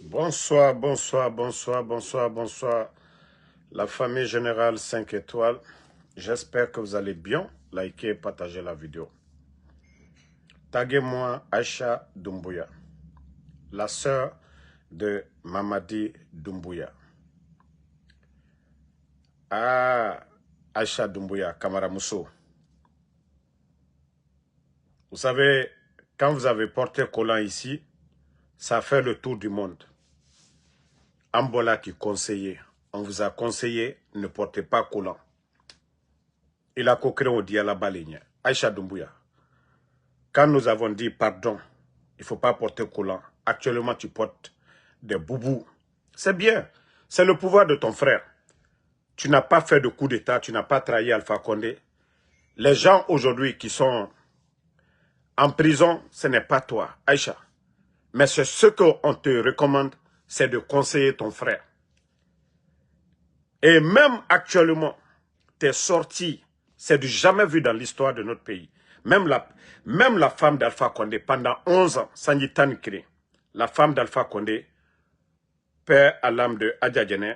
Bonsoir, bonsoir, bonsoir, bonsoir, bonsoir. La famille générale 5 étoiles. J'espère que vous allez bien. Likez et partagez la vidéo. Taguez-moi Aïcha Doumbouya, la sœur de Mamadi Doumbouya. Ah, Aïcha Doumbouya, Kamara Mousso. Vous savez, quand vous avez porté collant ici, ça fait le tour du monde. Ambola qui conseillait. On vous a conseillé, ne portez pas collant. Il a coqueré au dia la baligne. Aïcha Doumbouya. Quand nous avons dit pardon, il ne faut pas porter collant. Actuellement, tu portes des boubous. C'est bien. C'est le pouvoir de ton frère. Tu n'as pas fait de coup d'État, tu n'as pas trahi Alpha Condé. Les gens aujourd'hui qui sont en prison, ce n'est pas toi, Aïcha. Mais c'est ce qu'on te recommande, c'est de conseiller ton frère. Et même actuellement, tes sorties, c'est du jamais vu dans l'histoire de notre pays. Même la femme d'Alpha Condé, pendant 11 ans, Sanji Tankri, la femme d'Alpha Condé, père à l'âme de Adja Djene,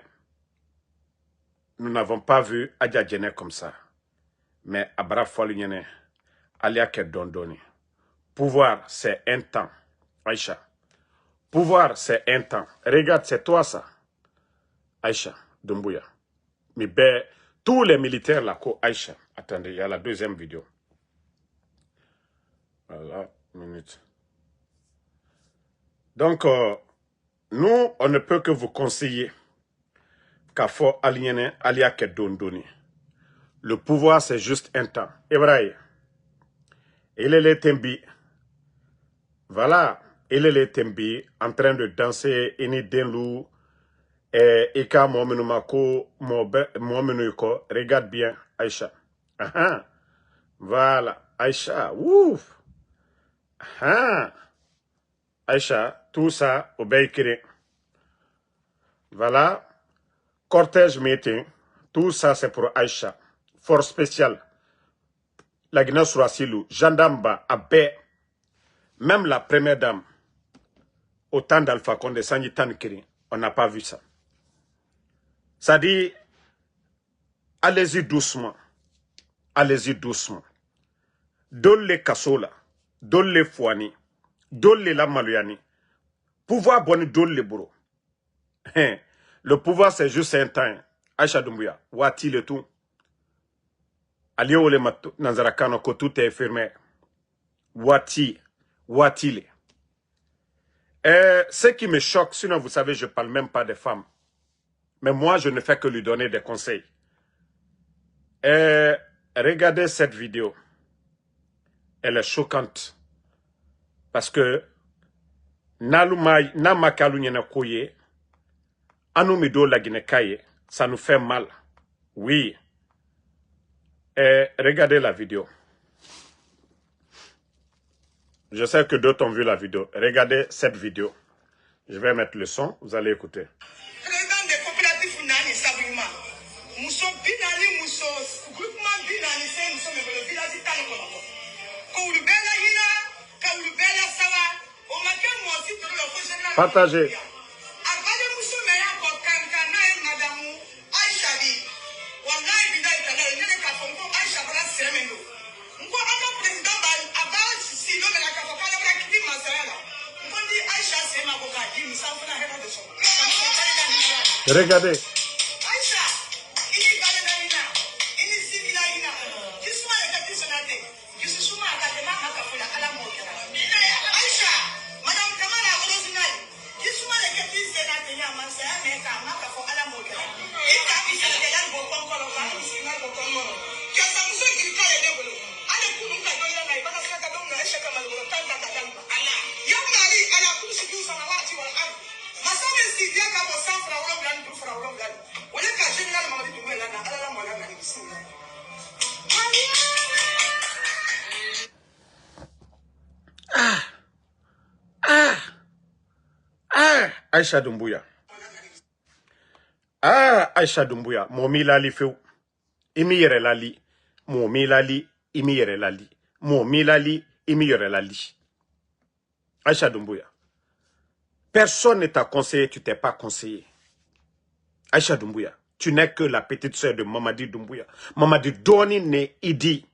nous n'avons pas vu Adja Djene comme ça. Mais Abra Folignene, Alia Kedondoni. Pouvoir, c'est un temps. Aïcha. Pouvoir, c'est un temps. Regarde, c'est toi ça. Aïcha Doumbouya. Mais ben, tous les militaires là, Aïcha. Attendez, il y a la deuxième vidéo. Voilà, minute. Donc, nous, on ne peut que vous conseiller Kafo Aliene Alia Kedondoni. Le pouvoir, c'est juste un temps. Ebraï. Il est le Tembi. Voilà. Il est le Tembi en train de danser Ini Denlou. Et Ika Momenumako, Momenuko. Regarde bien, Aïcha. Voilà. Aïcha. Ouf. Aïcha. Tout ça au Baïkiri. Voilà. Cortège meeting. Tout ça, c'est pour Aïcha. Force spéciale. La Guinée-Sourasilou. Jandamba, Abé. Même la première dame. Au temps d'Alpha Condé, Sanji Tankiri. On n'a pas vu ça. Ça dit, allez-y doucement. Allez-y doucement. Donne les Kassola. Donne les Fouani. Donne les Lamaluyani. Pouvoir bonne donne les bourreaux. Le pouvoir, c'est juste un temps. Aïcha Doumbouya. Wati le tout. Alié ou les matou. Nanzarakano, que tout est infirmière. Wati. Wati le. Ce qui me choque, sinon vous savez, je ne parle même pas des femmes. Mais moi, je ne fais que lui donner des conseils. Regardez cette vidéo. Elle est choquante. Parce que, ça nous fait mal. Oui. Regardez la vidéo. Je sais que d'autres ont vu la vidéo. Regardez cette vidéo. Je vais mettre le son, vous allez écouter. Président des coopératives Nani Sabima. Mousso Binani Mousso, groupement Binani, c'est nous sommes le village italien. Kaoulubela Hina, Kaoulubela Sawa, au matin, moi aussi, tout le faut général. Partagez. Avale Mousso Meya pour Kankana et Madame Aïcha Bi. Wallahi Bida Itala, il y a des Kafonko, Aïcha Bala Sermendo. Mko ama président Abbas Silo de la Kafakala, la Kiti Masayala. Mko dit Aïcha c'est ma boca, dit nous sommes la héros de son. Regardez. Aïcha, il est balé dans l'ina, il est civil à l'ina. Qui soit le petit sonaté, qui se souma à la démarche à la à la mort. Aïcha, Madame Kamala Rosinal, qui soit le petit sénaté, à Mansa, mais à Maka à la mort. Et quand il s'est dit à Bokon, il s'est dit à Bokon, qui a sa mousse qui lui fait les développements. Allez, pour nous, la gueule, il va se faire comme un échec à Malou, tant à Kadamba. Allah, Yamari, à la couche du sang, à tu vas. Masame si dia ka bo san fra wolo gani du fra wolo gani. Wole ka general Mamadi Doumbouya na ala la mo la gani bismillah. Aïcha Doumbouya. Aïcha Doumbouya. Momi lali feu. Imi yere lali. Momi lali. Imi yere lali. Momi lali. Imi yere lali. Aïcha Doumbouya. Personne ne t'a conseillé, tu t'es pas conseillé. Aïcha Doumbouya, tu n'es que la petite sœur de Mamadi Doumbouya. Mamadi Doni ne idi.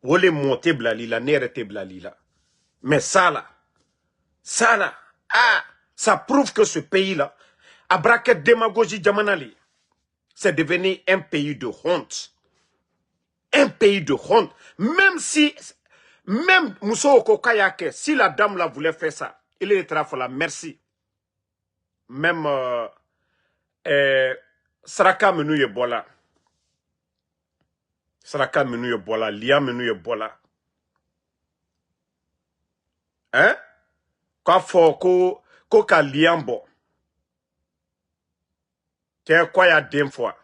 Wole monte blalila, nerete blalila. Mais ça là, ça prouve que ce pays-là, à braquette démagogie Djamanali, c'est devenu un pays de honte. Un pays de honte. Même Mousso Okokayake, si la dame là voulait faire ça, il est là, merci. Même Saraka Menouye Bola. Saraka Menouye Bola, Lia Menouye Bola. Hein? Quand faut ko ka liambo. T'es quoi ya deux fois?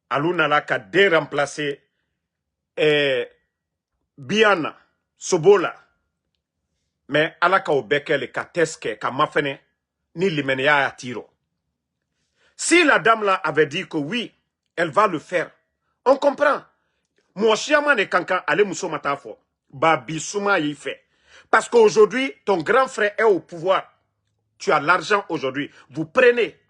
Aluna la ka dé remplacer Biana, Sobola. Mais alaka obekele ka teske ka mafene ni limenia atiro. Si la dame là avait dit que oui, elle va le faire, on comprend. Mon chiaman et kankan ale muso matafo. Babi souma y fait. Parce qu'aujourd'hui, ton grand frère est au pouvoir. Tu as l'argent aujourd'hui. Vous prenez.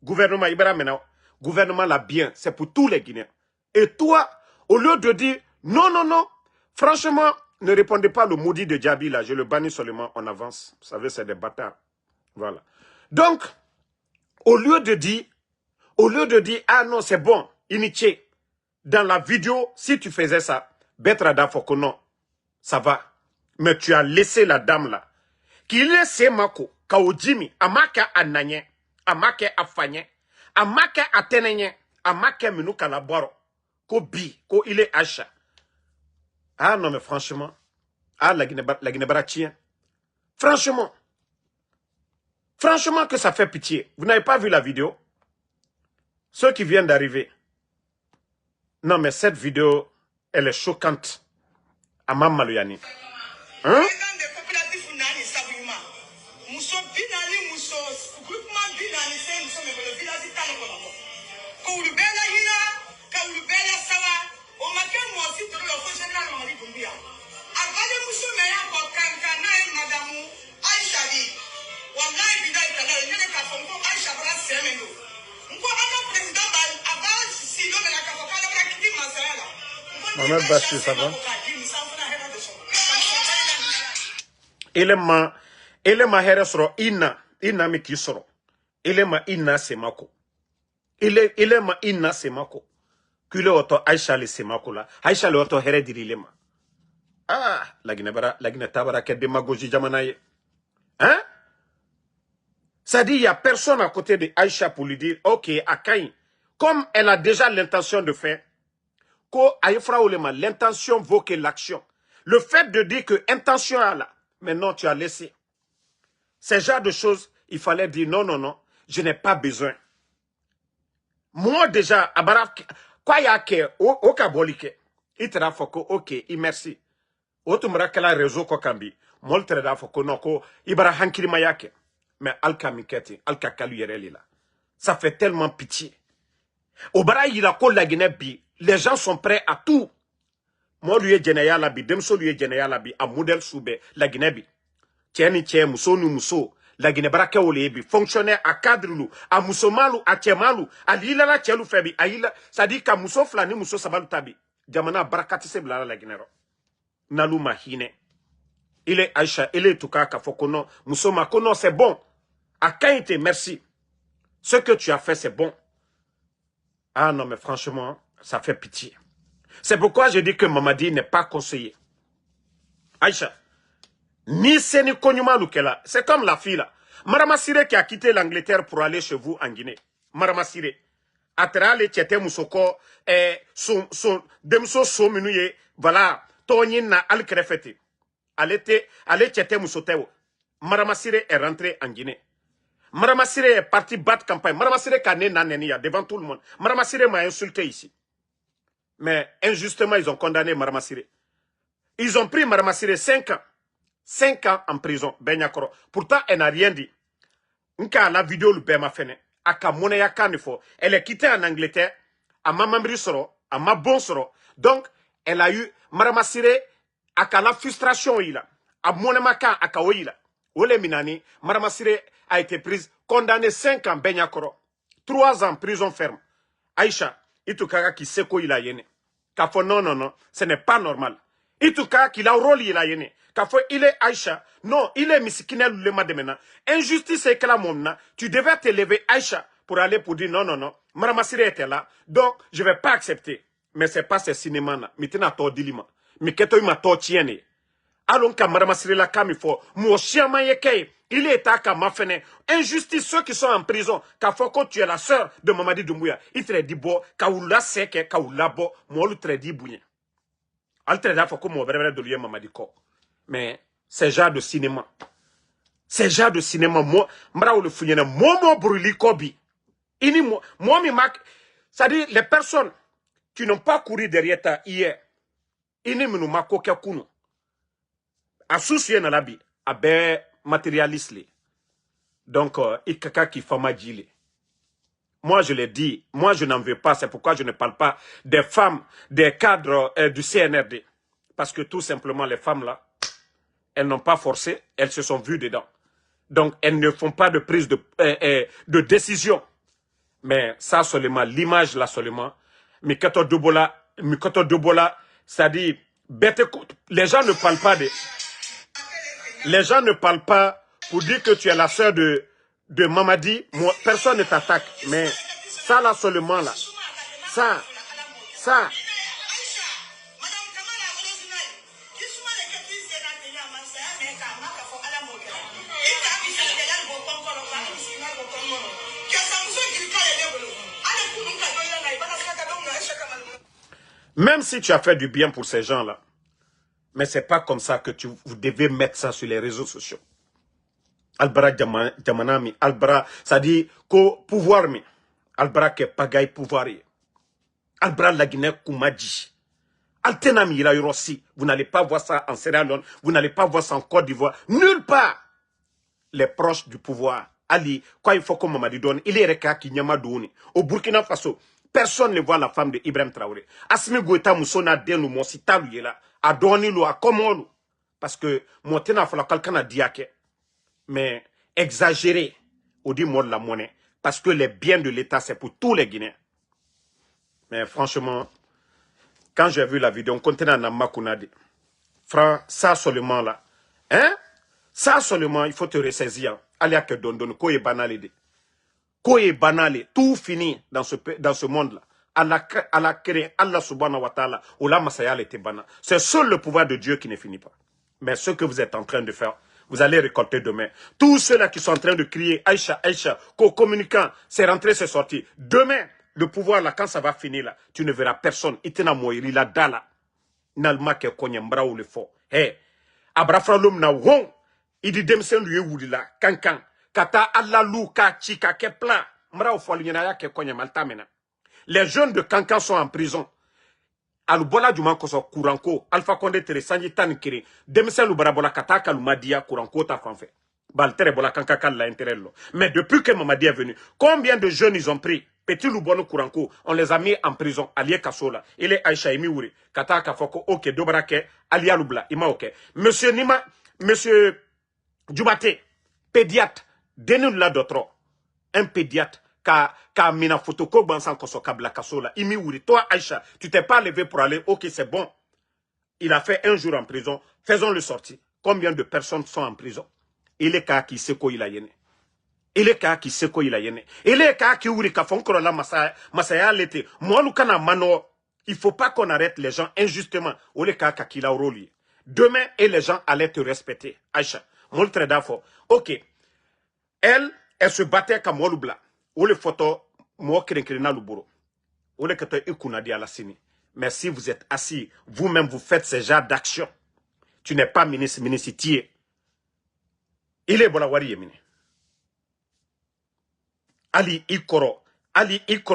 Gouvernement Ibera maintenant. Gouvernement là bien. C'est pour tous les Guinéens. Et toi, au lieu de dire non, non, non. Franchement, ne répondez pas le maudit de Djabi là. Je le bannis seulement. On avance. Vous savez, c'est des bâtards. Voilà. Donc, au lieu de dire, ah non, c'est bon, initié. Dans la vidéo, si tu faisais ça, Betrada Foko, non, ça va. Mais tu as laissé la dame là. Qui laisse Mako, Kaojimi, Amaka Ananye, Amaka Afanye, Amaka Atenenye, Amaka Menuka Laboro, Ko Bi, Ko Ile Acha. Ah non, mais franchement, ah la Guinébara tient. Franchement que ça fait pitié. Vous n'avez pas vu la vidéo? Ceux qui viennent d'arriver. Non, mais cette vidéo, elle est choquante. Amam Malouyani. Hein? Mohamed Bachir, ça va? Elema here soro ina mi ki soro. Elema ina semako. Elema ina semako. Kule oto Aïcha le semako la. Aïcha le oto here diri lema. Ah, la Guinée tabara ke démagogie jamanaye. Hein? Ça dit, il n'y a personne à côté de Aïcha pour lui dire, ok, Akaï, comme elle a déjà l'intention de faire, l'intention vaut que l'action. Le fait de dire que intention est là, mais non, tu as laissé. Ce genre de choses, il fallait dire non, non, non, je n'ai pas besoin. Moi déjà, quoi y a que, au Kabolike, il te foko, ok, merci. Autumra kala réseau ko kambi, moltre da foko non ko, ibara hankiri mayake. Mais alka miketi, alka kalu yereli là. Ça fait tellement pitié. Au bara il a la Guinée bi, les gens sont prêts à tout. Moi lui est général labi, demso lui est général labi, à modèle soube, la Guinée bi. Tieni tien muso nu muso, la Guinée baraka olebi, fonctionnaire à cadre lou, à musomalu, à tiemalu, à l'ila la tielu febi, à ila, ça dit qu'à muso flani muso sabalu tabi, jamana barakati se blala la Guinée. Nalu mahine. Il est Aïcha, il est Tukaka Fokono, muso makono, c'est bon. À Kainte, merci. Ce que tu as fait, c'est bon. Ah non, mais franchement, ça fait pitié. C'est pourquoi je dis que Mamadi n'est pas conseillé. Aïcha, ni Seni Konyuma Lukela, c'est comme la fille là. Marama Sire qui a quitté l'Angleterre pour aller chez vous en Guinée. Marama Sire. Atrale Tchete Moussoko, Demso Sominouye, voilà, Tonina Al-Krefete. Allez Tchete Moussoteo. Marama Sire est rentré en Guinée. Marama Sire est parti battre campagne. Marama Sire Kane Nanenia devant tout le monde. Marama Sire m'a insulté ici. Mais injustement, ils ont condamné Marama Sire. Ils ont pris Marama Sire 5 ans. 5 ans en prison. Benyakoro. Pourtant, elle n'a rien dit. Nka la vidéo le bema fene. Aka moneya kanifo. Elle est quittée en Angleterre. À ma mamri soro. À ma bon soro. Donc, elle a eu Marama Sire. Aka la frustration il a. à Monemaka, à Kaoïla. Ole Minani, Madame Sire a été prise, condamnée 5 ans, Benyakoro. 3 ans, prison ferme. Aïcha, Itukaka qui sait quoi il a yéné. Kafo non, non, non, ce n'est pas normal. Itukaka qui a rôle il a yéné. Kafo il est Aïcha. Non, il est Misikine Lulema de maintenant. Injustice est que la momna. Tu devais te lever Aïcha pour aller pour dire non, non, non. Madame Sire était là. Donc, je ne vais pas accepter. Mais ce n'est pas ce cinéma-là. Mitena to dilima. Miketo ima to tiene. Alors que Madame Sirila Kamifo, mon chien Mayeke, il est à Kamafene. Injustice, ceux qui sont en prison, quand tu es la sœur de Mamadi Doumbouya, il te dit bon, Kaoula Seke, Kaoula Bo, moi le te dit bouillant. Al te dit faut mon bref de lui Mamadi Ko. Mais c'est genre de cinéma. C'est genre de cinéma, moi, Mra ou le fouillena, moi, brûli Kobi. Ini moi, mi mak, c'est-à-dire les personnes qui n'ont pas couru derrière ta hier, ini minu mako kekuno. A soucier na labi, a be matérialiste. Donc, ikaka qui fama djile. Moi, je l'ai dit, moi, je n'en veux pas. C'est pourquoi je ne parle pas des femmes, des cadres du CNRD. Parce que tout simplement, les femmes là, elles n'ont pas forcé, elles se sont vues dedans. Donc, elles ne font pas de prise de décision. Mais ça seulement, l'image là seulement, Mikato Dobola, c'est-à-dire, les gens ne parlent pas de... Les gens ne parlent pas pour dire que tu es la sœur de Mamadi. Moi, personne ne t'attaque. Mais ça là seulement là. Ça. Même si tu as fait du bien pour ces gens-là, mais c'est pas comme ça que vous devez mettre ça sur les réseaux sociaux. Albara Djamanami, Albara, ça dit qu'au pouvoir, Albara ke pagaille pouvoir. Albara la Guinée Koumadji. Altenami ila yorossi. Vous n'allez pas voir ça en Sierra Leone, vous n'allez pas voir ça en Côte d'Ivoire. Nulle part. Les proches du pouvoir. Ali, quoi il faut que Mamadi donne, il est reka qui nyama douni. Au Burkina Faso, personne ne voit la femme de Ibrahim Traoré. Asmi Goïta Moussona Denu Monsitalu yela. A donné l'eau, à comment parce que mon tenant faut la quelqu'un a dit mais exagéré au dit mot de la monnaie parce que les biens de l'État c'est pour tous les Guinéens. Mais franchement, quand j'ai vu la vidéo, on contenait dans Makounadi. Franc, ça seulement là, hein? Ça seulement, il faut te ressaisir. Allez à que don quoi est banal quoi est banal, tout fini dans ce monde là. Allah créé, Allah subhanahu wa ta'ala, Ola Masaya était bana. C'est seul le pouvoir de Dieu qui ne finit pas. Mais ce que vous êtes en train de faire, vous allez récolter demain. Tous ceux-là qui sont en train de crier Aïcha, Aïcha, co-communicant, c'est rentré, c'est sorti. Demain, le pouvoir là, quand ça va finir là, tu ne verras personne. Itena moiri la dala. Nalma ke konyembra ou le fort. Hey, abrafralum na wong. Idi demsen lui wudi la, kankan. Kata Allah lou ka chika ke plan. Mra ou fo ya ke konyemalta mena. Les jeunes de Kankan sont en prison. Alubola Duman Koso Kouranko, Alpha Condé Tere Sanji Tankiri, Demsen Lubarabola Kataka Lumadia Kouranko ta fanfait. Baltere Bola Kankaka la interello. Mais depuis que Mamadi est venu, combien de jeunes ils ont pris? Petit Lubono Kouranko, on les a mis en prison. Alie Kasola, il est Aïcha Emiwuri, Kataka Foko, ok, Dobrake, Alia Lubla, Ima ok. Monsieur Nima, Monsieur Djubate, pédiatre, dénonce la d'autres. Un pédiatre. Ka mina photoko bansan koso kabla kasola imi wuri toi Aïcha tu t'es pas levé pour aller ok c'est bon il a fait 1 jour en prison faisons le sortir combien de personnes sont en prison il est ka qui sait quoi il a yéné il est ka qui sait quoi il a yéné il est ka qui wuri ka fonkoro la masaya l'été moi lukana mano il faut pas qu'on arrête les gens injustement ou les ka qu'il a rôle demain et les gens allaient te respecter Aïcha mon très d'affaire ok elle se battait comme Molubla. Ou les photos, moi, Kerenkrena Luboro. Ou les kato ikunadi à la sini. Mais si vous êtes assis, vous-même, vous faites ce genre d'action. Tu n'es pas ministre, tié. Il est bolawari yemine. Ali ikoro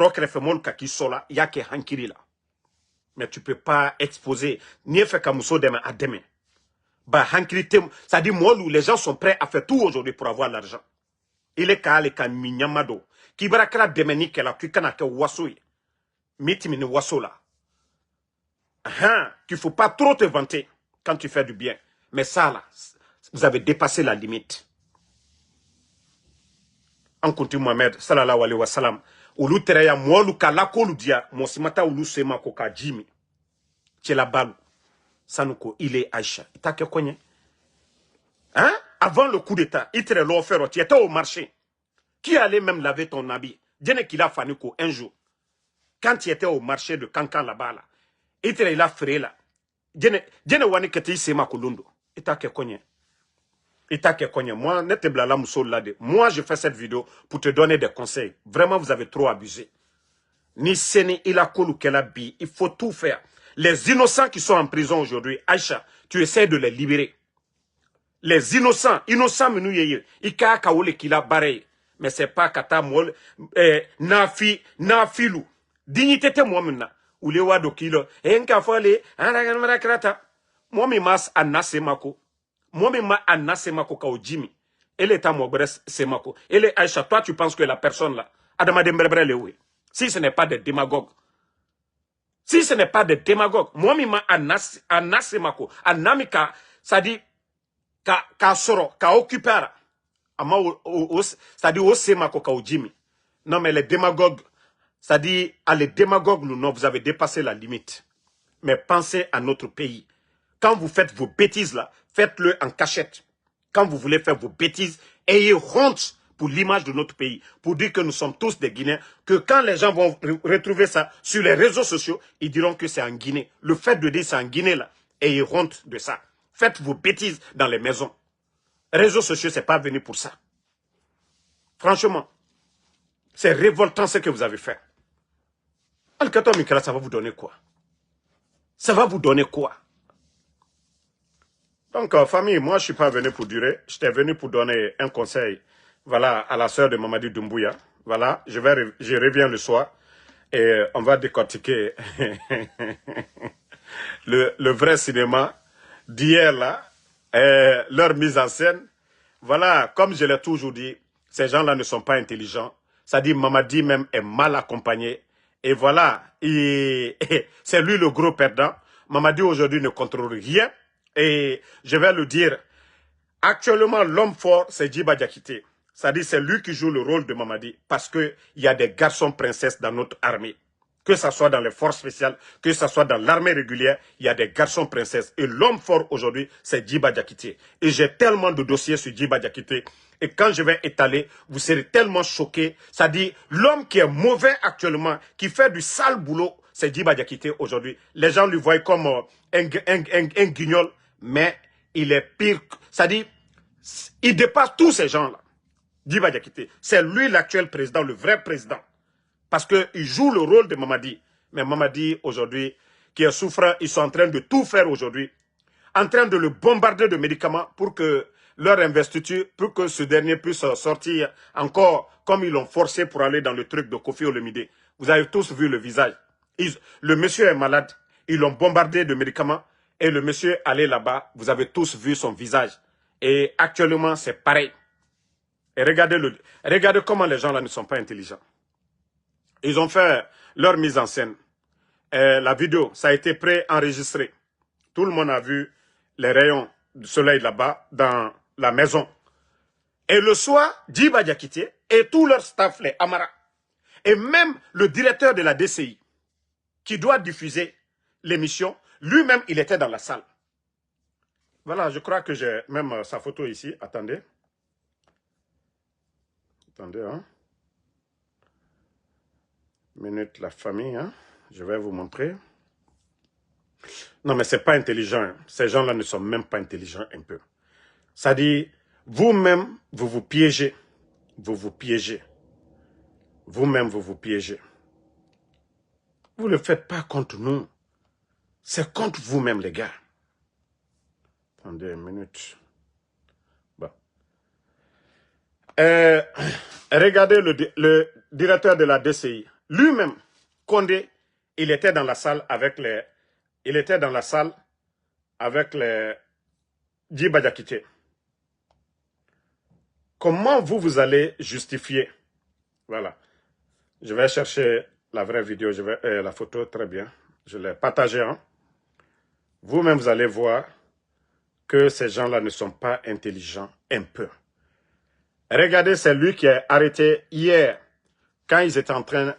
krefemol kaki sola, yake hankiri là. Mais tu peux pas exposer, ni fait kamuso demain à demain. Bah, hankiri tem, ça dit moi, les gens sont prêts à faire tout aujourd'hui pour avoir l'argent. Il est ka minyamado. Kibara kala demeni kela kikana ke wasoui. Mitimini wasola. Tu faut pas trop te vanter quand tu fais du bien. Mais ça là, Vous avez dépassé la limite. En continue Mohamed, sallallahu alayhi wa sallam. Ulu tereya mwolu kalako ludia, mosimata ulu sema koka jimi. Tchela balu. Sanuko, il est Aïcha. Ita ke konye? Hein? Avant le coup d'état, il te l'a offert, tu étais au marché. Qui allait même laver ton habit? Dieu qu'il a fallu un jour. Quand tu étais au marché de Kankan là-bas, là, il a fait là. Dieu wani kete sema kulundo. Ita ke konye? Ita ke konye? Moi, nete blala mousol là de. Moi, je fais cette vidéo pour te donner des conseils. Vraiment, vous avez trop abusé. Ni seni il a kolu kela bi. Il faut tout faire. Les innocents qui sont en prison aujourd'hui, Aïcha, tu essaies de les libérer. Les innocents, menu yeye, ika kawole kila barey. Mais c'est pas kata mol, nafilu. Dignité te moi maintenant. Ou le wado kilo, enka fole, anagana krata. Moi mi mas anasemako. Moi mi ma anasemako kao Jimmy. Elle est à Mogres semako. Elle est Aïcha, toi tu penses que la personne là, Adama Dembrebre le oui. Si ce n'est pas des démagogues. Si ce n'est pas des démagogues, moi mi ma anasemako, anamika, ça dit ka soro, ka occupera. C'est-à-dire, au semako ka Jimmy. Non, mais les démagogues, c'est-à-dire, les démagogues, non, vous avez dépassé la limite. Mais pensez à notre pays. Quand vous faites vos bêtises là, faites-le en cachette. Quand vous voulez faire vos bêtises, ayez honte pour l'image de notre pays. Pour dire que nous sommes tous des Guinéens. Que quand les gens vont retrouver ça sur les réseaux sociaux, ils diront que c'est en Guinée. Le fait de dire c'est en Guinée là, ayez honte de ça. Faites vos bêtises dans les maisons. Réseaux sociaux, c'est pas venu pour ça. Franchement, c'est révoltant ce que vous avez fait. Al-Kato Mikela, ça va vous donner quoi? Ça va vous donner quoi? Donc, famille, moi, je suis pas venu pour durer. J'étais venu pour donner un conseil, voilà, à la sœur de Mamadi Doumbouya. Voilà, je reviens le soir et on va décortiquer le vrai cinéma d'hier là, leur mise en scène. Voilà, comme je l'ai toujours dit, ces gens-là ne sont pas intelligents. Ça dit Mamadi même est mal accompagné. Et voilà, c'est lui le gros perdant. Mamadi aujourd'hui ne contrôle rien. Et je vais le dire, actuellement l'homme fort c'est Djiba Diakité. Ça dit c'est lui qui joue le rôle de Mamadi. Parce qu'il y a des garçons princesses dans notre armée. Que ce soit dans les forces spéciales, que ce soit dans l'armée régulière, il y a des garçons princesses. Et l'homme fort aujourd'hui, c'est Djiba Diakité. Et j'ai tellement de dossiers sur Djiba Diakité. Et quand je vais étaler, vous serez tellement choqués. Ça dit, l'homme qui est mauvais actuellement, qui fait du sale boulot, c'est Djiba Diakité aujourd'hui. Les gens lui voient comme un guignol, mais il est pire. Ça dit, il dépasse tous ces gens-là. Djiba Diakité, c'est lui l'actuel président, le vrai président. Parce qu'il joue le rôle de Mamadi. Mais Mamadi, aujourd'hui, qui est souffrant, ils sont en train de tout faire aujourd'hui. En train de le bombarder de médicaments pour que leur investiture, pour que ce dernier puisse sortir encore comme ils l'ont forcé pour aller dans le truc de Kofi Olomide. Vous avez tous vu le visage. Le monsieur est malade. Ils l'ont bombardé de médicaments. Et le monsieur allé là-bas. Vous avez tous vu son visage. Et actuellement, c'est pareil. Et regardez comment les gens là ne sont pas intelligents. Ils ont fait leur mise en scène. La vidéo, ça a été pré-enregistré. Tout le monde a vu les rayons du soleil là-bas dans la maison. Et le soir, Djiba Diakité et tout leur staff, les Amara, et même le directeur de la DCI, qui doit diffuser l'émission, lui-même, il était dans la salle. Voilà, je crois que j'ai même sa photo ici. Attendez. Attendez, hein. Minute, la famille, hein. Je vais vous montrer. Non, mais c'est pas intelligent. Hein. Ces gens-là ne sont même pas intelligents un peu. Ça dit, vous-même, vous vous piégez. Vous vous piégez. Vous-même, vous vous piégez. Vous ne le faites pas contre nous. C'est contre vous-même, les gars. Attendez une minute. Bon. Regardez le directeur de la DCI. Lui-même, Condé, il était dans la salle avec les... Il était dans la salle avec les Djiba Diakité. Comment vous allez justifier? Voilà. Je vais chercher la vraie vidéo, la photo, très bien. Je l'ai partagée. Hein? Vous-même, vous allez voir que ces gens-là ne sont pas intelligents un peu. Regardez, c'est lui qui est arrêté hier, quand ils étaient en train,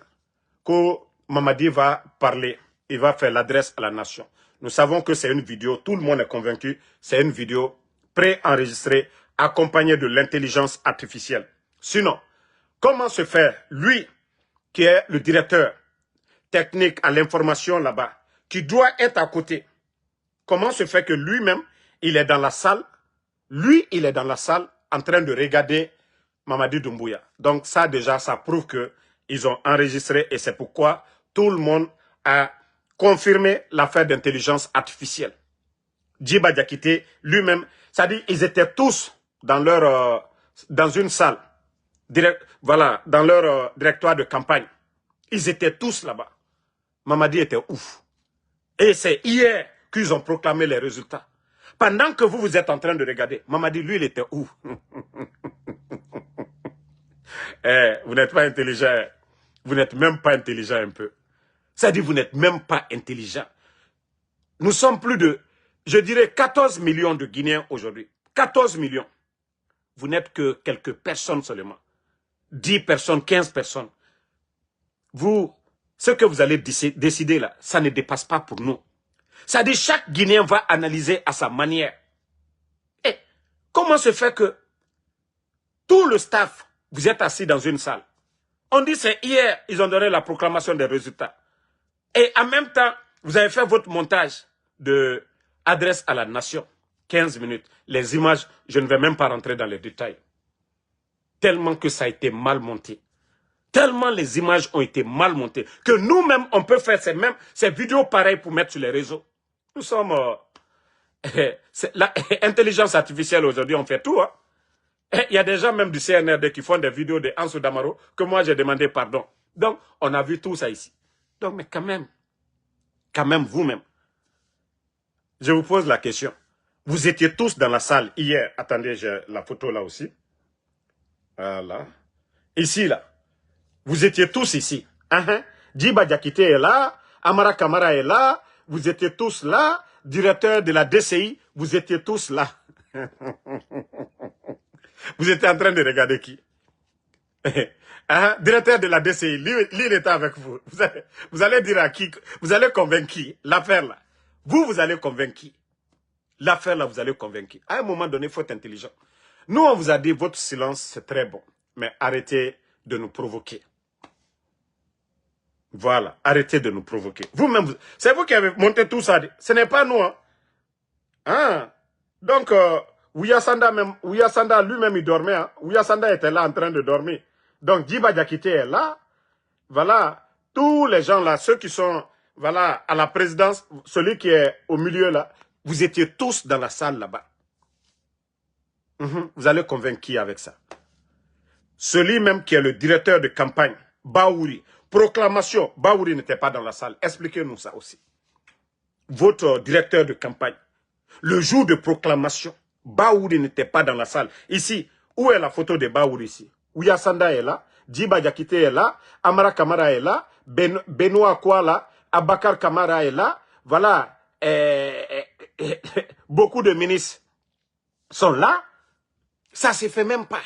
que Mamadi va parler, il va faire l'adresse à la nation. Nous savons que c'est une vidéo, tout le monde est convaincu, c'est une vidéo pré-enregistrée, accompagnée de l'intelligence artificielle. Sinon, comment se fait, lui, qui est le directeur technique à l'information là-bas, qui doit être à côté, comment se fait que lui-même, il est dans la salle, il est dans la salle en train de regarder Mamadi Doumbouya. Donc ça déjà, ça prouve qu'ils ont enregistré et c'est pourquoi tout le monde a confirmé l'affaire d'intelligence artificielle. Djiba Diakité, lui-même, c'est-à-dire ils étaient tous dans une salle, voilà, dans leur directoire de campagne. Ils étaient tous là-bas. Mamadi était ouf. Et c'est hier qu'ils ont proclamé les résultats. Pendant que vous êtes en train de regarder, Mamadi, lui, il était où? Vous n'êtes pas intelligent. Vous n'êtes même pas intelligent un peu. C'est-à-dire, vous n'êtes même pas intelligent. Nous sommes plus de, je dirais, 14 millions de Guinéens aujourd'hui. 14 millions. Vous n'êtes que quelques personnes seulement. 10 personnes, 15 personnes. Vous, ce que vous allez décider là, ça ne dépasse pas pour nous. C'est-à-dire, chaque Guinéen va analyser à sa manière. Et comment se fait que tout le staff, vous êtes assis dans une salle. On dit c'est hier, ils ont donné la proclamation des résultats. Et en même temps, vous avez fait votre montage de adresse à la nation. 15 minutes. Les images, je ne vais même pas rentrer dans les détails. Tellement que ça a été mal monté. Tellement les images ont été mal montées. Que nous-mêmes, on peut faire ces vidéos pareilles pour mettre sur les réseaux. Nous sommes... L'intelligence artificielle aujourd'hui, on fait tout. Hein. Il y a des gens même du CNRD qui font des vidéos de Ansou Damaro que moi j'ai demandé pardon. Donc, on a vu tout ça ici. Donc, mais quand même vous-même, je vous pose la question. Vous étiez tous dans la salle hier. Attendez, j'ai la photo là aussi. Voilà. Ici, là. Vous étiez tous ici. Djiba Diakité est là. Amara Kamara est là. Vous étiez tous là. Directeur de la DCI, vous étiez tous là. Vous étiez en train de regarder qui? Directeur de la DCI, lui, il était avec vous. Vous allez dire à qui? Vous allez convaincre qui? L'affaire là. Vous allez convaincre qui? L'affaire là, vous allez convaincre qui? À un moment donné, il faut être intelligent. Nous, on vous a dit, votre silence, c'est très bon. Mais arrêtez de nous provoquer. Voilà, arrêtez de nous provoquer. Vous-même, c'est vous qui avez monté tout ça. Ce n'est pas nous. Donc, Ouya Sanda lui-même, il dormait. Ouya Sanda était là en train de dormir. Donc, Djiba Diakité est là. Voilà, tous les gens là, ceux qui sont voilà, à la présidence, celui qui est au milieu là, vous étiez tous dans la salle là-bas. Vous allez convaincre qui avec ça? Celui même qui est le directeur de campagne, Baouri. Proclamation, Baouri n'était pas dans la salle. Expliquez-nous ça aussi. Votre directeur de campagne, le jour de proclamation, Baouri n'était pas dans la salle. Ici, où est la photo de Baouri ici? Ouya Sanda est là, Djiba Diakité est là, Amara Kamara est là, Benoît Kouala, Abakar Kamara est là. Voilà, beaucoup de ministres sont là. Ça se fait même pas.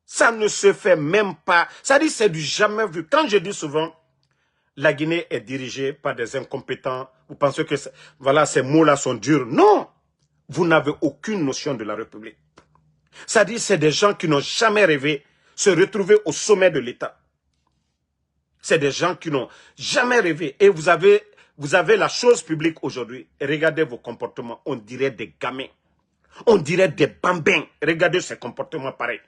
Ça ne se fait même pas. Ça dit c'est du jamais vu. Quand je dis souvent, la Guinée est dirigée par des incompétents, vous pensez que voilà, ces mots-là sont durs. Non, vous n'avez aucune notion de la République. Ça dit c'est des gens qui n'ont jamais rêvé se retrouver au sommet de l'État. C'est des gens qui n'ont jamais rêvé. Et vous avez la chose publique aujourd'hui. Regardez vos comportements. On dirait des gamins. On dirait des bambins. Regardez ces comportements pareils.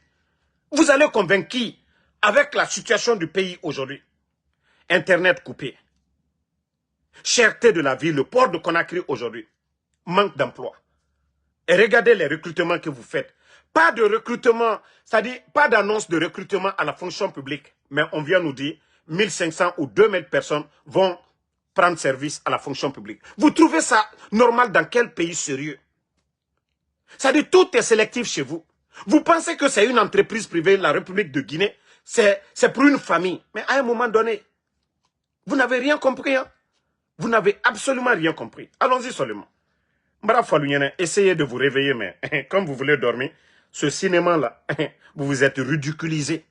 Vous allez convaincre qui? Avec la situation du pays aujourd'hui. Internet coupé. Cherté de la vie, le port de Conakry aujourd'hui. Manque d'emploi. Et regardez les recrutements que vous faites. Pas de recrutement, c'est-à-dire pas d'annonce de recrutement à la fonction publique. Mais on vient nous dire 1500 ou 2000 personnes vont prendre service à la fonction publique. Vous trouvez ça normal dans quel pays sérieux? C'est-à-dire tout est sélectif chez vous. Vous pensez que c'est une entreprise privée, la République de Guinée, c'est pour une famille. Mais à un moment donné, vous n'avez rien compris. Vous n'avez absolument rien compris. Allons-y seulement. Essayez de vous réveiller, mais comme vous voulez dormir, ce cinéma-là, vous vous êtes ridiculisé.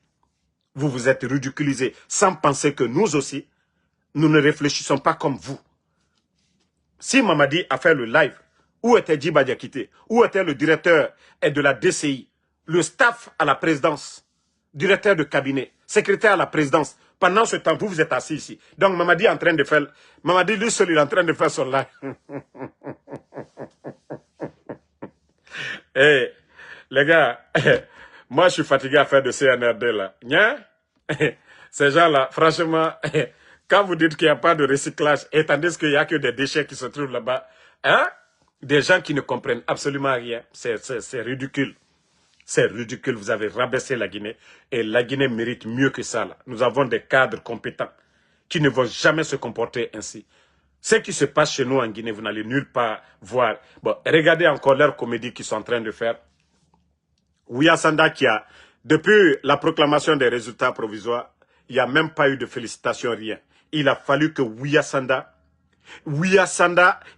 Vous vous êtes ridiculisé sans penser que nous aussi, nous ne réfléchissons pas comme vous. Si Mamadi a fait le live, où était Djiba Diakité? Où était le directeur de la DCI? Le staff à la présidence, directeur de cabinet, secrétaire à la présidence. Pendant ce temps, vous êtes assis ici. Donc Mamadi est en train de faire... Mamadi, lui seul, il est en train de faire son live. Eh, les gars, moi je suis fatigué à faire de CNRD là. Ces gens-là, franchement, quand vous dites qu'il n'y a pas de recyclage, et tandis qu'il n'y a que des déchets qui se trouvent là-bas, hein? Des gens qui ne comprennent absolument rien. C'est ridicule. C'est ridicule. Vous avez rabaissé la Guinée. Et la Guinée mérite mieux que ça. Là. Nous avons des cadres compétents qui ne vont jamais se comporter ainsi. Ce qui se passe chez nous en Guinée, vous n'allez nulle part voir. Bon, regardez encore leur comédie qu'ils sont en train de faire. Ouya Sanda qui a, depuis la proclamation des résultats provisoires, il n'y a même pas eu de félicitations, rien. Il a fallu que Ouya Sanda,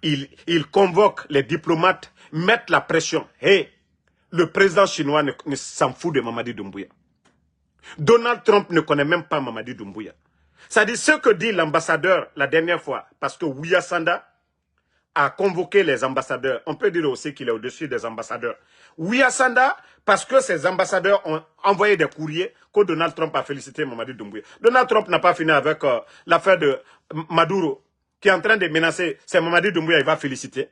il convoque les diplomates, mettre la pression. Hey, le président chinois ne s'en fout de Mamadi Doumbouya. Donald Trump ne connaît même pas Mamadi Doumbouya. C'est-à-dire ce que dit l'ambassadeur la dernière fois, parce que Ouya Sanda a convoqué les ambassadeurs. On peut dire aussi qu'il est au-dessus des ambassadeurs. Ouya Sanda, parce que ces ambassadeurs ont envoyé des courriers que Donald Trump a félicité Mamadi Doumbouya. Donald Trump n'a pas fini avec l'affaire de Maduro, qui est en train de menacer. C'est Mamadi Doumbouya, il va féliciter.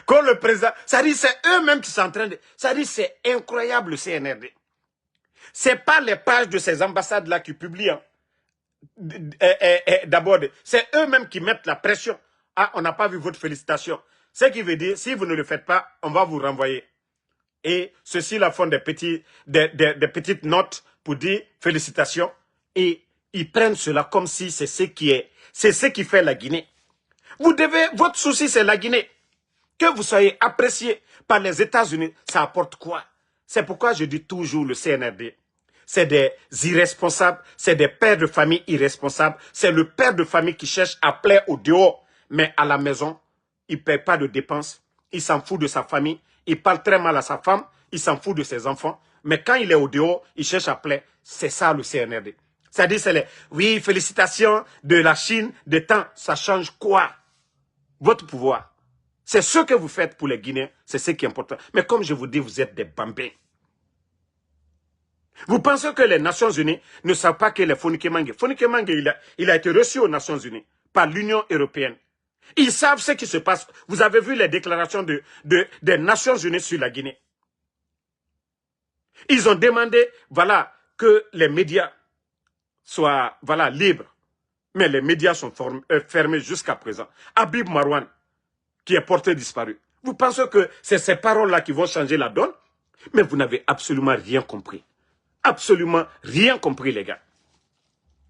Quand le président... Ça dit, c'est eux-mêmes qui sont en train de... Ça dit, c'est incroyable le CNRD. Ce n'est pas les pages de ces ambassades-là qui publient. Hein. D'abord, c'est eux-mêmes qui mettent la pression. Ah, on n'a pas vu votre félicitation. Ce qui veut dire, si vous ne le faites pas, on va vous renvoyer. Et ceux-ci là font des petites notes pour dire félicitations. Et ils prennent cela comme si c'est ce qui fait la Guinée. Votre souci c'est la Guinée. Que vous soyez apprécié par les États-Unis, ça apporte quoi? C'est pourquoi je dis toujours le CNRD. C'est des irresponsables, c'est des pères de famille irresponsables. C'est le père de famille qui cherche à plaire au dehors. Mais à la maison, il ne paie pas de dépenses. Il s'en fout de sa famille. Il parle très mal à sa femme. Il s'en fout de ses enfants. Mais quand il est au dehors, il cherche à plaire. C'est ça le CNRD. C'est-à-dire, c'est les... Oui, félicitations de la Chine, de temps. Ça change quoi? Votre pouvoir. C'est ce que vous faites pour les Guinéens. C'est ce qui est important. Mais comme je vous dis, vous êtes des bambins. Vous pensez que les Nations Unies ne savent pas que les Fonikemangue, il a été reçu aux Nations Unies par l'Union Européenne. Ils savent ce qui se passe. Vous avez vu les déclarations des Nations Unies sur la Guinée. Ils ont demandé, voilà, que les médias soient, voilà, libres. Mais les médias sont fermés jusqu'à présent. Habib Marwan, qui est porté disparu. Vous pensez que c'est ces paroles-là qui vont changer la donne? Mais vous n'avez absolument rien compris. Absolument rien compris, les gars.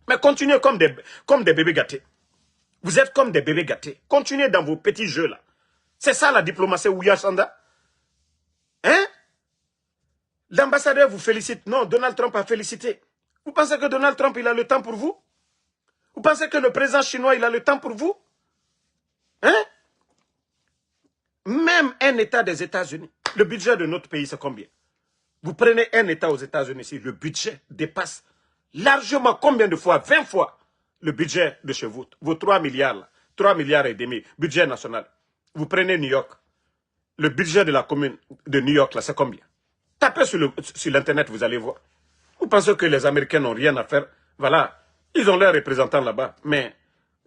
Mais continuez comme des bébés gâtés. Vous êtes comme des bébés gâtés. Continuez dans vos petits jeux, là. C'est ça la diplomatie Ouya Sanda. Hein? L'ambassadeur vous félicite. Non, Donald Trump a félicité. Vous pensez que Donald Trump, il a le temps pour vous? Vous pensez que le président chinois, il a le temps pour vous? Hein? Même un État des États-Unis, le budget de notre pays, c'est combien? Vous prenez un État aux États-Unis ici, le budget dépasse largement combien de fois? 20 fois le budget de chez vous. Vos 3 milliards, là, 3 milliards et demi, budget national. Vous prenez New York. Le budget de la commune de New York, là, c'est combien? Tapez sur l'Internet, vous allez voir. Vous pensez que les Américains n'ont rien à faire? Voilà. Ils ont leurs représentants là-bas. Mais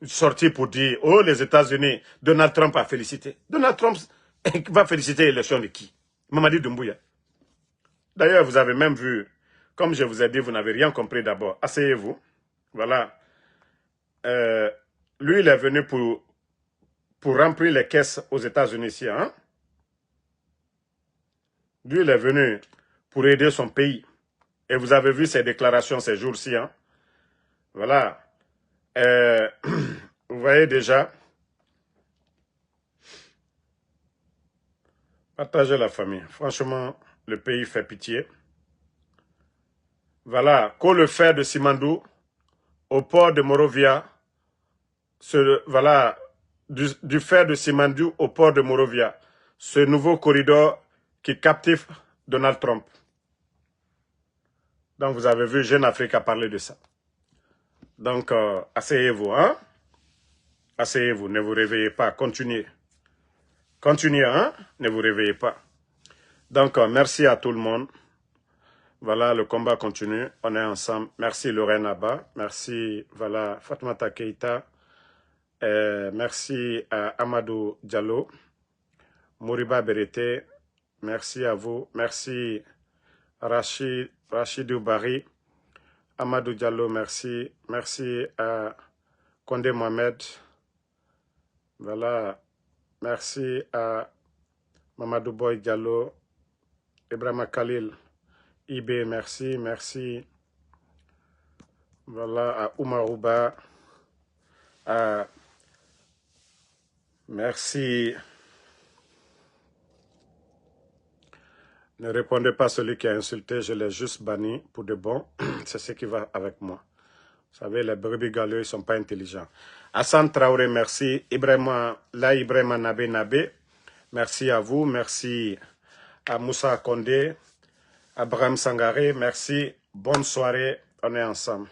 sorti pour dire, oh, les États-Unis, Donald Trump a félicité. Donald Trump va féliciter l'élection de qui? Mamadi Doumbouya. D'ailleurs, vous avez même vu, comme je vous ai dit, vous n'avez rien compris d'abord. Asseyez-vous. Voilà. Lui, il est venu pour remplir les caisses aux États-Unis ici. Hein? Lui, il est venu pour aider son pays. Et vous avez vu ses déclarations ces jours-ci. Hein? Voilà. Vous voyez déjà. Partagez la famille. Franchement, le pays fait pitié. Voilà. Qu'au le fer de Simandou, au port de Morovia, voilà, du fer de Simandiu au port de Monrovia. Ce nouveau corridor qui captive Donald Trump. Donc, vous avez vu, Jeune Afrique a parlé de ça. Donc, asseyez-vous, hein? Asseyez-vous, ne vous réveillez pas, continuez. Continuez, hein? Ne vous réveillez pas. Donc, merci à tout le monde. Voilà, le combat continue, on est ensemble. Merci Lorraine Abba, merci, voilà, Fatmata Keita, merci à Amadou Diallo, Mouriba Berete, merci à vous, merci Rachidou Bari, Amadou Diallo, merci, merci à Kondé Mohamed, voilà, merci à Mamadou Boy Diallo, Ibrahima Khalil, IB, merci, merci, voilà, à Oumarouba, merci. Ne répondez pas à celui qui a insulté, je l'ai juste banni pour de bon. C'est ce qui va avec moi. Vous savez, les brebis galeux, ils ne sont pas intelligents. Hassan Traoré, merci. Ibrahima Nabe Nabe, merci à vous. Merci à Moussa Kondé, Abraham Sangaré, merci. Bonne soirée, on est ensemble.